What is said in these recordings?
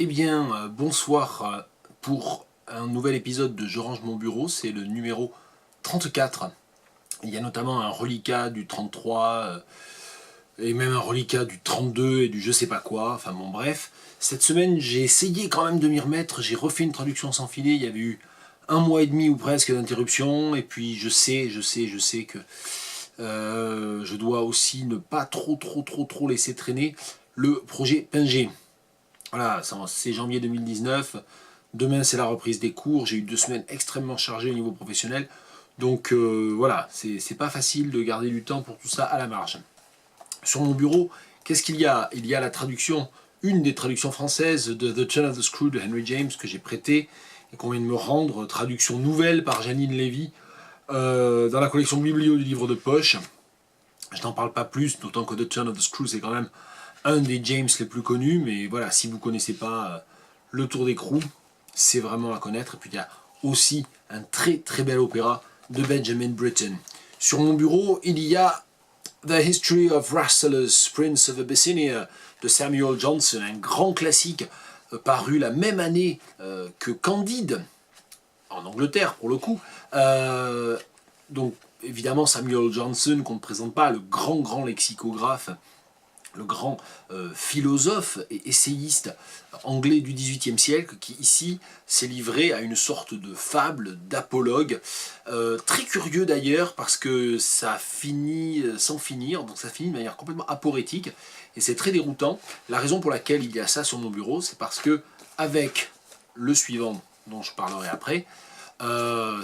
Eh bien, bonsoir pour un nouvel épisode de Je range mon bureau, c'est le numéro 34. Il y a notamment un reliquat du 33 et même un reliquat du 32 et du je sais pas quoi, enfin bon bref. Cette semaine j'ai essayé quand même de m'y remettre, j'ai refait une traduction sans filet, il y avait eu un mois et demi ou presque d'interruption, et puis je sais que je dois aussi ne pas trop laisser traîner le projet Pinger. Voilà, c'est janvier 2019. Demain, c'est la reprise des cours. J'ai eu 2 semaines extrêmement chargées au niveau professionnel. Donc voilà, c'est pas facile de garder du temps pour tout ça à la marge. Sur mon bureau, qu'est-ce qu'il y a? Il y a la traduction, une des traductions françaises de The Turn of the Screw de Henry James que j'ai prêté et qu'on vient de me rendre, traduction nouvelle par Janine Lévy, dans la collection biblio du livre de poche. Je n'en parle pas plus, d'autant que The Turn of the Screw, c'est quand même un des James les plus connus, mais voilà, si vous ne connaissez pas Le Tour d'écrou, c'est vraiment à connaître. Et puis il y a aussi un très bel opéra de Benjamin Britten. Sur mon bureau, il y a The History of Rasselas, Prince of Abyssinia de Samuel Johnson, un grand classique paru la même année que Candide, en Angleterre pour le coup. Donc évidemment Samuel Johnson, qu'on ne présente pas, le grand lexicographe, le grand philosophe et essayiste anglais du XVIIIe siècle, qui ici s'est livré à une sorte de fable, d'apologue, très curieux d'ailleurs, parce que ça finit sans finir, donc ça finit de manière complètement aporétique, et c'est très déroutant. La raison pour laquelle il y a ça sur mon bureau, c'est parce que, avec le suivant, dont je parlerai après, ça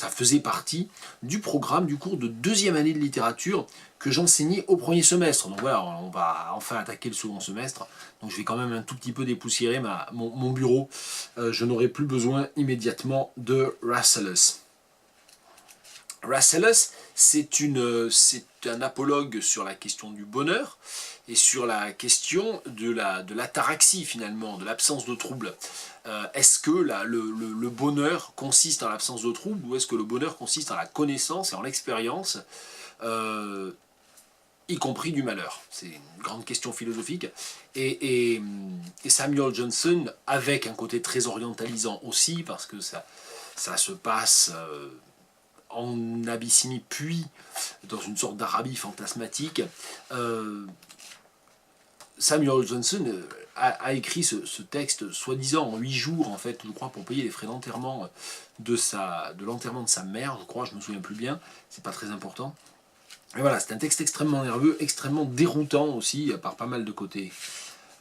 faisait partie du programme du cours de 2e année de littérature que j'enseignais au premier semestre. Donc voilà, on va enfin attaquer le second semestre. Donc je vais quand même un tout petit peu dépoussiérer mon bureau. Je n'aurai plus besoin immédiatement de Rasselas. Rasselas, c'est un apologue sur la question du bonheur et sur la question de l'ataraxie finalement, de l'absence de trouble. Est-ce que le bonheur consiste en l'absence de trouble, ou est-ce que le bonheur consiste en la connaissance et en l'expérience, y compris du malheur? C'est une grande question philosophique. Et Samuel Johnson, avec un côté très orientalisant aussi, parce que ça se passe en Abyssinie, puis dans une sorte d'Arabie fantasmatique, Samuel Johnson a écrit ce texte, soi-disant en 8 jours, en fait, je crois, pour payer les frais d'enterrement de l'enterrement de sa mère, je crois, je me souviens plus bien, c'est pas très important. Et voilà, c'est un texte extrêmement nerveux, extrêmement déroutant aussi, par pas mal de côtés.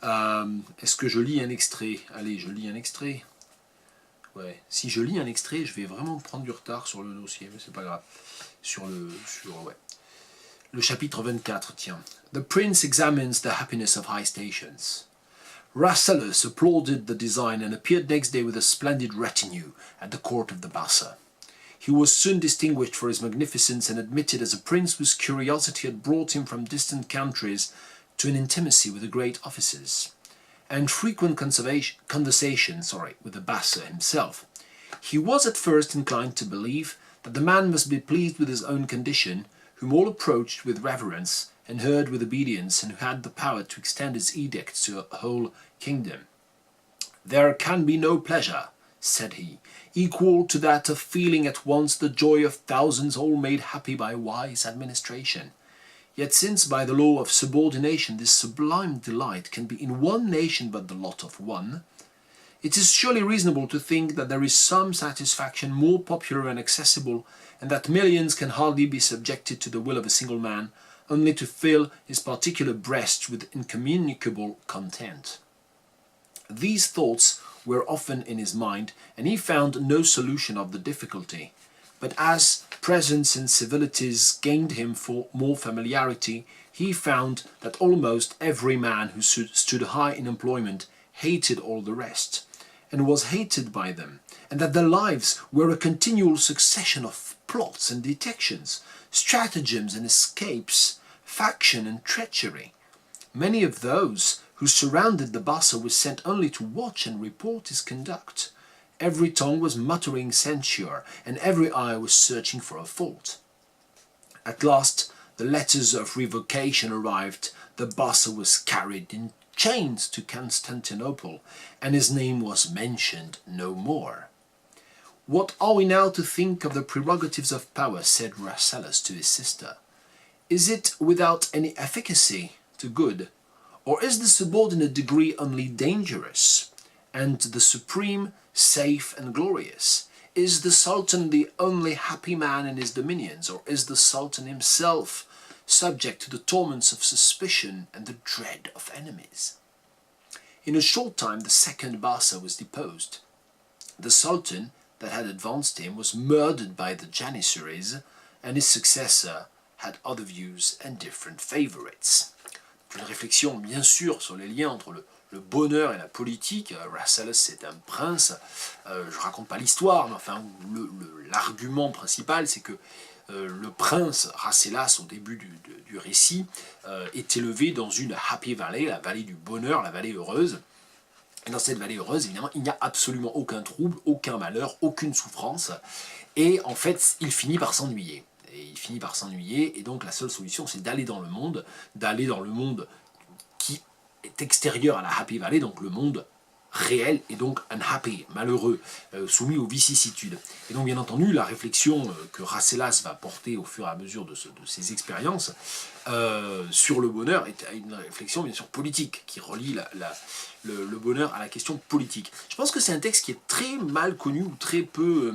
Est-ce que je lis un extrait? Allez, je lis un extrait. Ouais. Si je lis un extrait, je vais vraiment prendre du retard sur le dossier, mais c'est pas grave. Le chapitre 24, tiens. The prince examines the happiness of high stations. Rasselas applauded the design and appeared next day with a splendid retinue at the court of the Bassa. He was soon distinguished for his magnificence and admitted as a prince whose curiosity had brought him from distant countries to an intimacy with the great officers, and frequent conversation with the Bassa himself. He was at first inclined to believe that the man must be pleased with his own condition, whom all approached with reverence and heard with obedience, and who had the power to extend his edicts to a whole kingdom. There can be no pleasure, said he, equal to that of feeling at once the joy of thousands all made happy by wise administration. Yet since by the law of subordination this sublime delight can be in one nation but the lot of one, it is surely reasonable to think that there is some satisfaction more popular and accessible, and that millions can hardly be subjected to the will of a single man, only to fill his particular breast with incommunicable content. These thoughts were often in his mind, and he found no solution of the difficulty. But as presents and civilities gained him for more familiarity, he found that almost every man who stood high in employment hated all the rest, and was hated by them, and that their lives were a continual succession of plots and detections, stratagems and escapes, faction and treachery. Many of those who surrounded the Bassa were sent only to watch and report his conduct. Every tongue was muttering censure, and every eye was searching for a fault. At last the letters of revocation arrived, the Bassa was carried chains to Constantinople, and his name was mentioned no more. What are we now to think of the prerogatives of power, said Rasselas to his sister. Is it without any efficacy to good, or is the subordinate degree only dangerous, and the supreme safe and glorious? Is the Sultan the only happy man in his dominions, or is the Sultan himself subject to the torments of suspicion and the dread of enemies? In a short time the second Bassa was deposed. The Sultan that had advanced him was murdered by the Janissaries, and his successor had other views and different favorites. Une réflexion bien sûr sur les liens entre le bonheur et la politique. Rasselas c'est un prince, je raconte pas l'histoire, mais enfin l'argument principal c'est que le prince Rasselas au début du récit est élevé dans une happy valley, la vallée du bonheur, la vallée heureuse. Et dans cette vallée heureuse, évidemment, il n'y a absolument aucun trouble, aucun malheur, aucune souffrance. Et en fait, il finit par s'ennuyer. Et donc la seule solution, c'est d'aller dans le monde qui est extérieur à la Happy Valley, donc le monde réel, et donc unhappy, malheureux, soumis aux vicissitudes. Et donc bien entendu, la réflexion que Rasselas va porter au fur et à mesure de ses expériences sur le bonheur est une réflexion bien sûr politique, qui relie le bonheur à la question politique. Je pense que c'est un texte qui est très mal connu ou très peu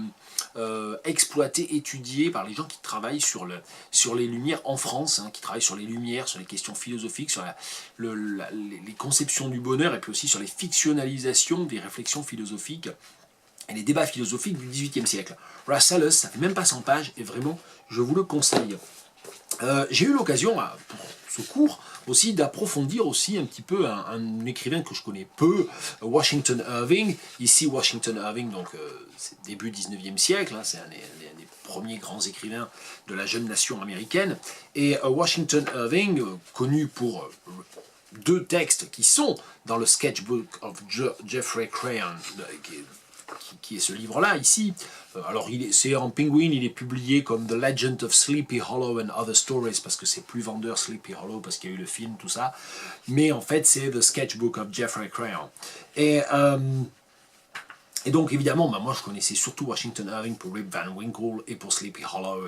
exploité, étudié par les gens qui travaillent sur les Lumières en France, hein, qui travaillent sur les Lumières, sur les questions philosophiques, sur les conceptions du bonheur, et puis aussi sur les fictionnalisations des réflexions philosophiques et les débats philosophiques du XVIIIe siècle. Rasselas, ça fait même pas 100 pages, et vraiment, je vous le conseille. J'ai eu l'occasion, pour ce cours, aussi d'approfondir aussi un petit peu un écrivain que je connais peu, Washington Irving. Ici, Washington Irving, donc c'est début 19e siècle, hein, c'est un des premiers grands écrivains de la jeune nation américaine. Et Washington Irving, connu pour deux textes qui sont dans le Sketchbook of Jeffrey Crayon, qui est ce livre-là, ici. Alors, c'est en Penguin, il est publié comme The Legend of Sleepy Hollow and Other Stories, parce que c'est plus vendeur Sleepy Hollow, parce qu'il y a eu le film, tout ça. Mais en fait, c'est The Sketchbook of Jeffrey Crayon. Et donc, évidemment, moi, je connaissais surtout Washington Irving pour Rip Van Winkle et pour Sleepy Hollow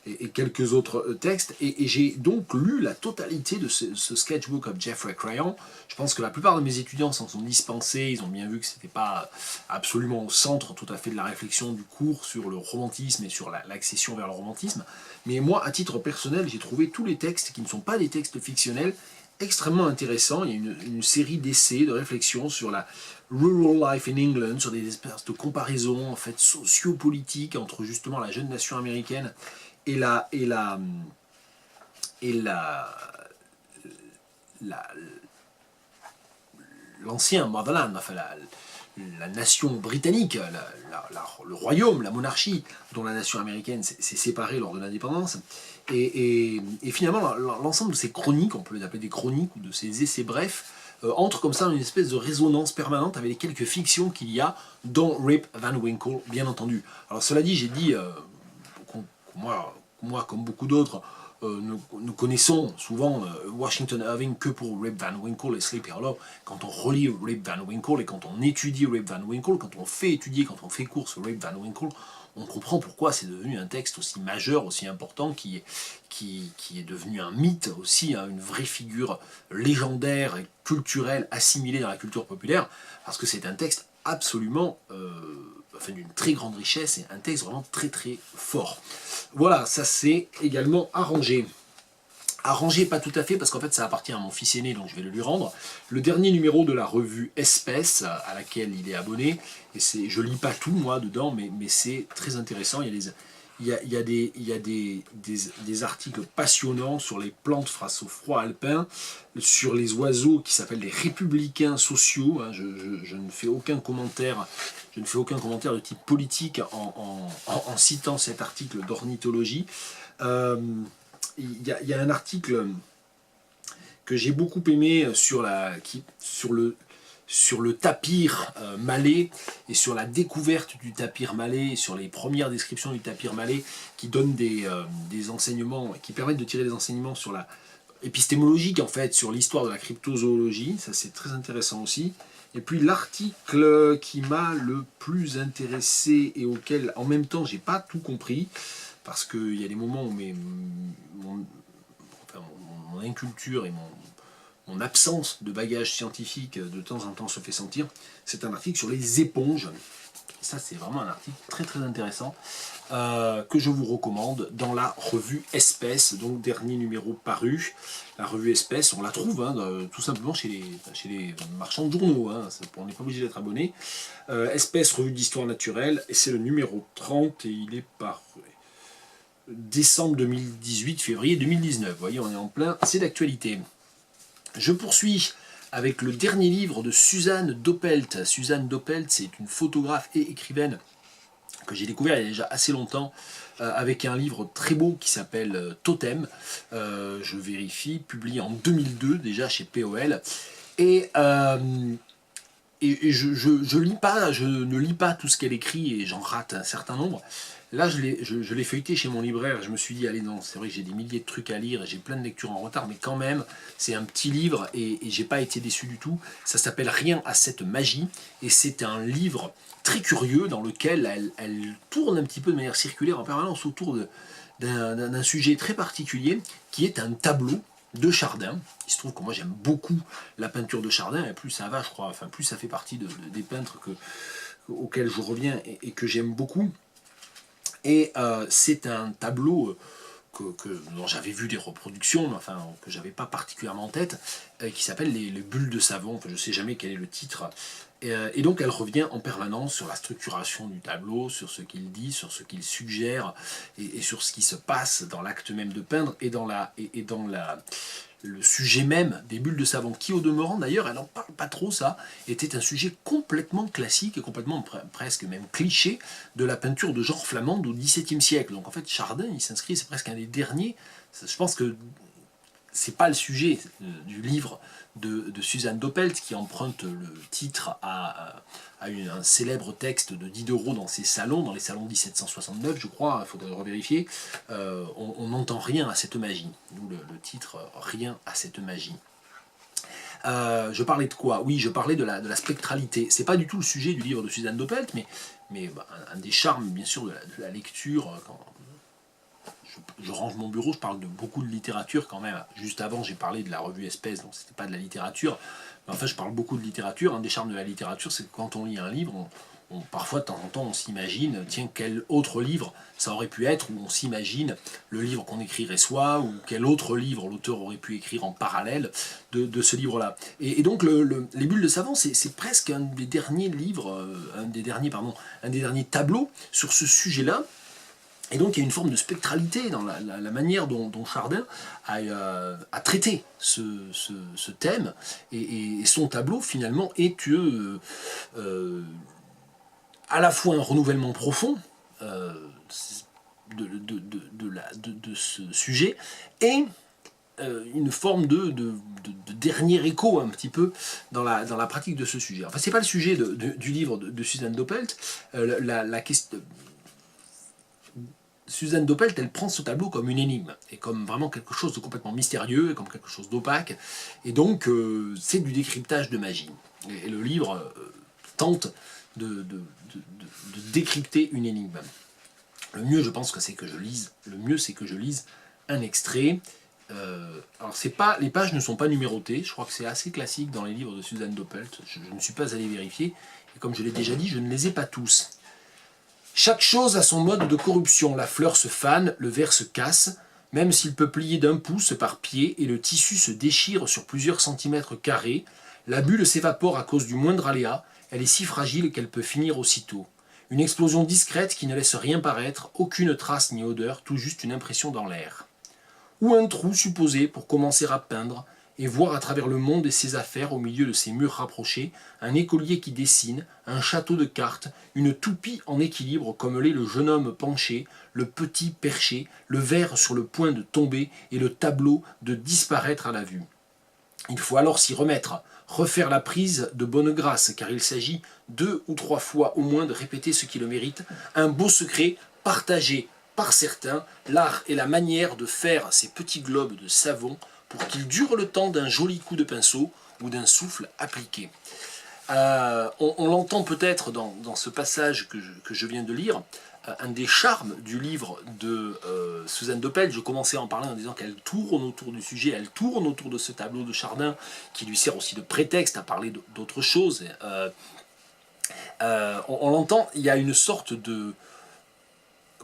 et quelques autres textes. Et j'ai donc lu la totalité de ce Sketchbook of Jeffrey Crayon. Je pense que la plupart de mes étudiants s'en sont dispensés. Ils ont bien vu que ce n'était pas absolument au centre tout à fait de la réflexion du cours sur le romantisme et sur l'accession vers le romantisme. Mais moi, à titre personnel, j'ai trouvé tous les textes qui ne sont pas des textes fictionnels extrêmement intéressants. Il y a une série d'essais, de réflexions sur la rural life in England, sur des espèces de comparaisons en fait sociopolitiques entre justement la jeune nation américaine et l'ancien motherland, enfin la nation britannique, le royaume, la monarchie, dont la nation américaine s'est séparée lors de l'indépendance. Et finalement, l'ensemble de ces chroniques, on peut les appeler des chroniques, ou de ces essais brefs, entre comme ça dans une espèce de résonance permanente avec les quelques fictions qu'il y a dans Rip Van Winkle, bien entendu. Alors cela dit, j'ai dit... Moi, comme beaucoup d'autres, nous connaissons souvent Washington Irving que pour Rip Van Winkle et Sleepy Hollow. Quand on relit Rip Van Winkle et quand on étudie Rip Van Winkle, quand on fait étudier, quand on fait cours sur Rip Van Winkle, on comprend pourquoi c'est devenu un texte aussi majeur, aussi important, qui est devenu un mythe aussi, hein, une vraie figure légendaire et culturelle assimilée dans la culture populaire, parce que c'est un texte absolument... d'une très grande richesse et un texte vraiment très très fort. Voilà, ça c'est également arrangé. Arrangé pas tout à fait parce qu'en fait ça appartient à mon fils aîné, donc je vais le lui rendre. Le dernier numéro de la revue Espèce à laquelle il est abonné, et je lis pas tout moi dedans, mais c'est très intéressant. Il y a des articles passionnants sur les plantes face au froid alpin, sur les oiseaux qui s'appellent les républicains sociaux. Hein, je ne fais aucun commentaire. Je ne fais aucun commentaire de type politique en citant cet article d'ornithologie. Il y a un article que j'ai beaucoup aimé sur le tapir malais et sur la découverte du tapir malais, et sur les premières descriptions du tapir malais qui donnent des enseignements, qui permettent de tirer des enseignements sur épistémologique en fait sur l'histoire de la cryptozoologie, ça c'est très intéressant aussi. Et puis l'article qui m'a le plus intéressé et auquel en même temps j'ai pas tout compris, parce qu'il y a des moments où mon inculture et mon absence de bagage scientifique de temps en temps se fait sentir, c'est un article sur les éponges. Ça c'est vraiment un article très très intéressant que je vous recommande dans la revue Espèce, donc dernier numéro paru. La revue Espèce, on la trouve tout simplement chez les marchands de journaux, on n'est pas obligé d'être abonné. Espèce, revue d'histoire naturelle, et c'est le numéro 30 et il est par décembre 2018, février 2019. Vous voyez, on est en plein, c'est d'actualité. Je poursuis avec le dernier livre de Suzanne Doppelt. Suzanne Doppelt, c'est une photographe et écrivaine que j'ai découvert il y a déjà assez longtemps, avec un livre très beau qui s'appelle Totem. Je vérifie, publié en 2002 déjà chez POL. Et je ne lis pas tout ce qu'elle écrit et j'en rate un certain nombre. Là, je l'ai feuilleté chez mon libraire, je me suis dit, allez non, c'est vrai que j'ai des milliers de trucs à lire et j'ai plein de lectures en retard, mais quand même, c'est un petit livre et j'ai pas été déçu du tout. Ça s'appelle Rien à cette magie et c'est un livre très curieux dans lequel elle tourne un petit peu de manière circulaire en permanence autour d'un sujet très particulier qui est un tableau de Chardin. Il se trouve que moi j'aime beaucoup la peinture de Chardin et plus ça va, je crois, enfin plus ça fait partie des peintres auxquels je reviens et que j'aime beaucoup. Et c'est un tableau dont j'avais vu des reproductions, mais enfin que j'avais pas particulièrement en tête, qui s'appelle les bulles de savon. Enfin, je sais jamais quel est le titre. Et donc elle revient en permanence sur la structuration du tableau, sur ce qu'il dit, sur ce qu'il suggère, et sur ce qui se passe dans l'acte même de peindre et dans le sujet même des bulles de savon, qui au demeurant d'ailleurs, elle n'en parle pas trop ça, était un sujet complètement classique et complètement presque même cliché de la peinture de genre flamande au XVIIe siècle. Donc en fait Chardin, il s'inscrit, c'est presque un des derniers, je pense que c'est pas le sujet du livre de Suzanne Doppelt qui emprunte le titre à un célèbre texte de Diderot dans ses salons, dans les salons 1769 je crois, il faudrait revérifier. On n'entend rien à cette magie, d'où le titre Rien à cette magie. Je parlais de quoi? Oui, je parlais de la spectralité. C'est pas du tout le sujet du livre de Suzanne Doppelt, mais un des charmes bien sûr de la lecture. Quand je range mon bureau, je parle de beaucoup de littérature quand même. Juste avant, j'ai parlé de la revue Espèce, donc c'était pas de la littérature. Mais enfin, je parle beaucoup de littérature. Un des charmes de la littérature, c'est que quand on lit un livre, parfois, de temps en temps, on s'imagine, tiens, quel autre livre ça aurait pu être, ou on s'imagine le livre qu'on écrirait soi, ou quel autre livre l'auteur aurait pu écrire en parallèle de ce livre-là. Et donc, les bulles de savon, c'est presque un des derniers livres, un des derniers tableaux sur ce sujet-là. Et donc il y a une forme de spectralité dans la manière dont Chardin a traité ce thème, et son tableau finalement est à la fois un renouvellement profond de ce sujet et une forme de dernier écho un petit peu dans la pratique de ce sujet. Enfin, c'est pas le sujet du livre de Suzanne Doppelt. La question... Suzanne Doppelt, elle prend ce tableau comme une énigme, et comme vraiment quelque chose de complètement mystérieux, et comme quelque chose d'opaque, et donc c'est du décryptage de magie. Et le livre tente de décrypter une énigme. Le mieux, je pense que c'est que je lise un extrait. Alors les pages ne sont pas numérotées, je crois que c'est assez classique dans les livres de Suzanne Doppelt, je ne suis pas allé vérifier, et comme je l'ai déjà dit, je ne les ai pas tous. Chaque chose a son mode de corruption, la fleur se fane, le verre se casse, même s'il peut plier d'un pouce par pied et le tissu se déchire sur plusieurs centimètres carrés, la bulle s'évapore à cause du moindre aléa, elle est si fragile qu'elle peut finir aussitôt. Une explosion discrète qui ne laisse rien paraître, aucune trace ni odeur, tout juste une impression dans l'air. Ou un trou supposé pour commencer à peindre, et voir à travers le monde et ses affaires au milieu de ses murs rapprochés, un écolier qui dessine, un château de cartes, une toupie en équilibre comme l'est le jeune homme penché, le petit perché, le verre sur le point de tomber et le tableau de disparaître à la vue. Il faut alors s'y remettre, refaire la prise de bonne grâce, car il s'agit 2 ou 3 fois au moins de répéter ce qui le mérite, un beau secret partagé par certains, l'art et la manière de faire ces petits globes de savon pour qu'il dure le temps d'un joli coup de pinceau ou d'un souffle appliqué. On l'entend peut-être dans ce passage que je viens de lire, un des charmes du livre de Suzanne Doppel. Je commençais à en parler en disant qu'elle tourne autour du sujet, elle tourne autour de ce tableau de Chardin qui lui sert aussi de prétexte à parler d'autres choses. On l'entend, il y a une sorte de...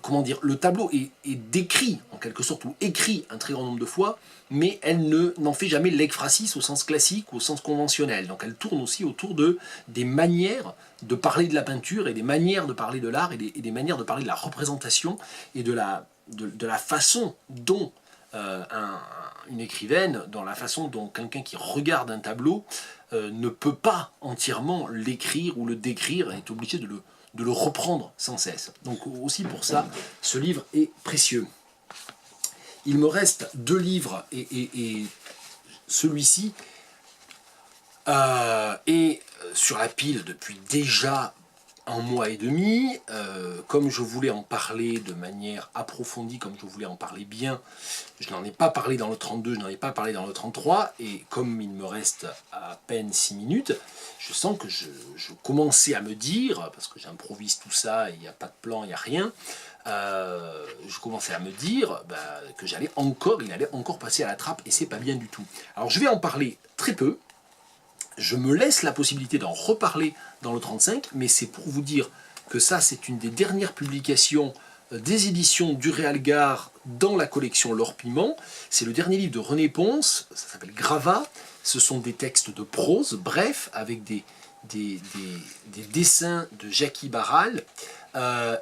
Comment dire, le tableau est décrit en quelque sorte, ou écrit un très grand nombre de fois, mais elle n'en fait jamais l'ekphrasis au sens classique, au sens conventionnel. Donc elle tourne aussi autour des manières de parler de la peinture, et des manières de parler de l'art, et des manières de parler de la représentation, et de la façon dont une écrivaine, dans la façon dont quelqu'un qui regarde un tableau ne peut pas entièrement l'écrire ou le décrire, et est obligé de le reprendre sans cesse. Donc aussi pour ça, ce livre est précieux. Il me reste 2 livres, et celui-ci est sur la pile depuis déjà 1 mois et demi. Comme je voulais en parler de manière approfondie, comme je voulais en parler bien, je n'en ai pas parlé dans le 32, je n'en ai pas parlé dans le 33, et comme il me reste à peine 6 minutes, je sens que je commençais à me dire, parce que j'improvise tout ça, il n'y a pas de plan, il n'y a rien, je commençais à me dire que il allait encore passer à la trappe, et c'est pas bien du tout. Alors je vais en parler très peu, je me laisse la possibilité d'en reparler dans le 35, mais c'est pour vous dire que ça, c'est une des dernières publications des éditions du Réalgard dans la collection L'Or Piment. C'est le dernier livre de René Ponce, ça s'appelle Gravats. Ce sont des textes de prose, bref, avec des dessins de Jackie Barral.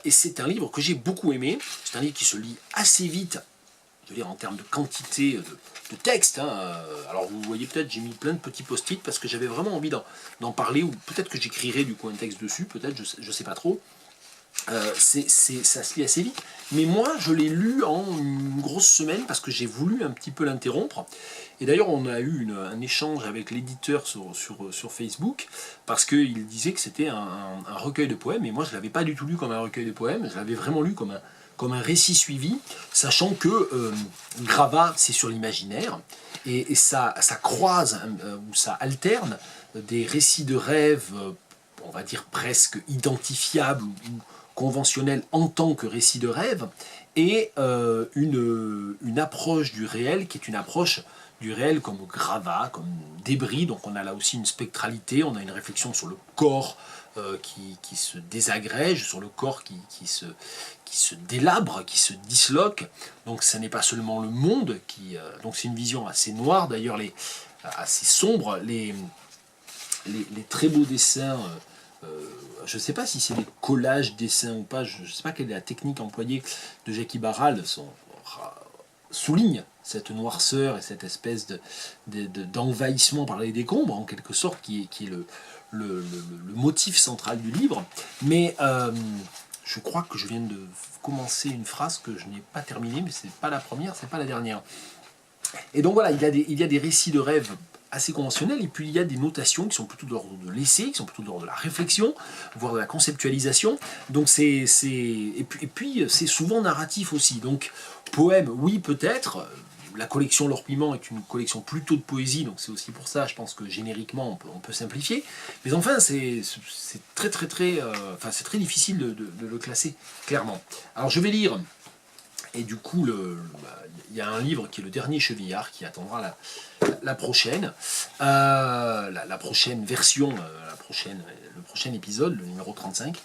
Et c'est un livre que j'ai beaucoup aimé. C'est un livre qui se lit assez vite, je veux dire en termes de quantité de texte. Alors vous voyez, peut-être j'ai mis plein de petits post-it parce que j'avais vraiment envie d'en parler, ou peut-être que j'écrirai du coup un texte dessus, peut-être, je sais pas trop. Ça se lit assez vite, mais moi je l'ai lu en une grosse semaine parce que j'ai voulu un petit peu l'interrompre. Et d'ailleurs on a eu un échange avec l'éditeur sur Facebook, parce qu'il disait que c'était un recueil de poèmes, et moi je ne l'avais pas du tout lu comme un recueil de poèmes, je l'avais vraiment lu comme un récit suivi, sachant que Gravats, c'est sur l'imaginaire, et ça croise, ou ça alterne des récits de rêves, on va dire presque identifiables, ou conventionnels en tant que récits de rêve, et une approche du réel qui est une approche du réel comme gravat, comme débris. Donc on a là aussi une spectralité, on a une réflexion sur le corps qui se désagrège, sur le corps qui se délabre, qui se disloque. Donc ce n'est pas seulement le monde, donc c'est une vision assez noire, d'ailleurs assez sombre, les très beaux dessins, je ne sais pas si c'est des collages dessins ou pas, je ne sais pas quelle est la technique employée de Jackie Barral, souligne cette noirceur et cette espèce d'envahissement par les décombres, en quelque sorte, qui est le motif central du livre. Mais je crois que je viens de commencer une phrase que je n'ai pas terminée, mais c'est pas la première, c'est pas la dernière. Et donc voilà, il y a des récits de rêve assez conventionnels, et puis il y a des notations qui sont plutôt de l'ordre de l'essai, qui sont plutôt de l'ordre de la réflexion, voire de la conceptualisation. Donc et puis c'est souvent narratif aussi. Donc poème, oui peut-être. La collection L'Or Piment est une collection plutôt de poésie, donc c'est aussi pour ça, je pense que génériquement on peut simplifier. Mais enfin, c'est très c'est très difficile de le classer clairement. Alors je vais lire. Et du coup, il y a un livre qui est le dernier Chevillard, qui attendra la prochaine, la prochaine version, le prochain épisode, le numéro 35.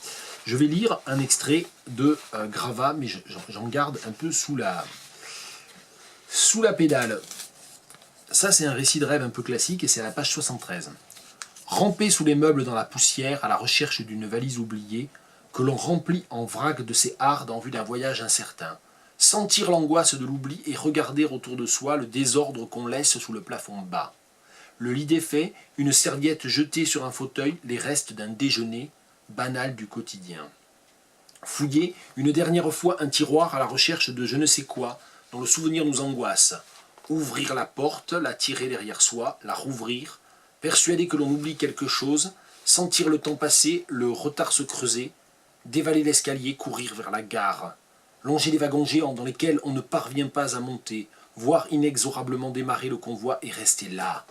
Je vais lire un extrait de Gravats, mais j'en garde un peu sous la pédale. Ça, c'est un récit de rêve un peu classique, et c'est à la page 73. Ramper sous les meubles dans la poussière, à la recherche d'une valise oubliée, que l'on remplit en vrac de ses hardes en vue d'un voyage incertain. Sentir l'angoisse de l'oubli et regarder autour de soi le désordre qu'on laisse sous le plafond bas. Le lit défait, une serviette jetée sur un fauteuil, les restes d'un déjeuner banal du quotidien. Fouiller une dernière fois un tiroir à la recherche de je ne sais quoi dont le souvenir nous angoisse. Ouvrir la porte, la tirer derrière soi, la rouvrir, persuadé que l'on oublie quelque chose, sentir le temps passer, le retard se creuser, dévaler l'escalier, courir vers la gare. Longer les wagons géants dans lesquels on ne parvient pas à monter, voir inexorablement démarrer le convoi et rester là,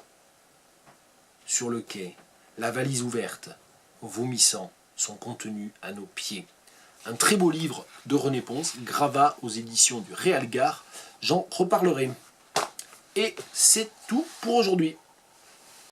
sur le quai, la valise ouverte, vomissant son contenu à nos pieds. Un très beau livre de René Ponce, Gravats aux éditions du Réal Gare. J'en reparlerai. Et c'est tout pour aujourd'hui.